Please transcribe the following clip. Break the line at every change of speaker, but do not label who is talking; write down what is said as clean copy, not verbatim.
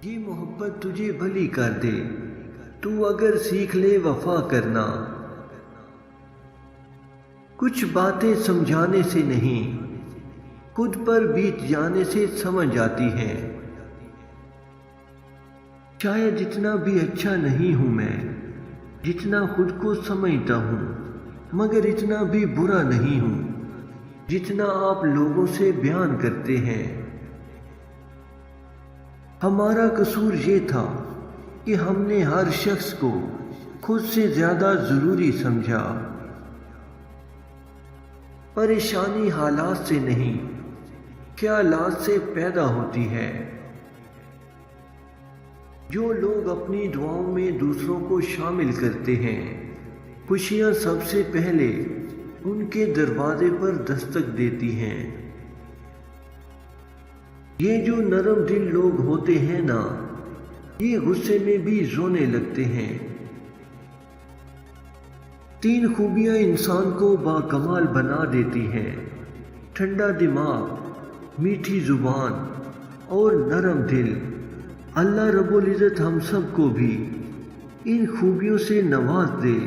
یہ محبت تجھے بھلی کر دے، تو اگر سیکھ لے وفا کرنا۔ کچھ باتیں سمجھانے سے نہیں، خود پر بیت جانے سے سمجھ آتی ہیں۔ شاید اتنا بھی اچھا نہیں ہوں میں جتنا خود کو سمجھتا ہوں، مگر اتنا بھی برا نہیں ہوں جتنا آپ لوگوں سے بیان کرتے ہیں۔ ہمارا قصور یہ تھا کہ ہم نے ہر شخص کو خود سے زیادہ ضروری سمجھا۔ پریشانی حالات سے نہیں، خیالات سے پیدا ہوتی ہے۔ جو لوگ اپنی دعاؤں میں دوسروں کو شامل کرتے ہیں، خوشیاں سب سے پہلے ان کے دروازے پر دستک دیتی ہیں۔ یہ جو نرم دل لوگ ہوتے ہیں نا، یہ غصے میں بھی رونے لگتے ہیں۔ 3 خوبیاں انسان کو باکمال بنا دیتی ہیں: ٹھنڈا دماغ، میٹھی زبان اور نرم دل۔ اللہ رب العزت ہم سب کو بھی ان خوبیوں سے نواز دے۔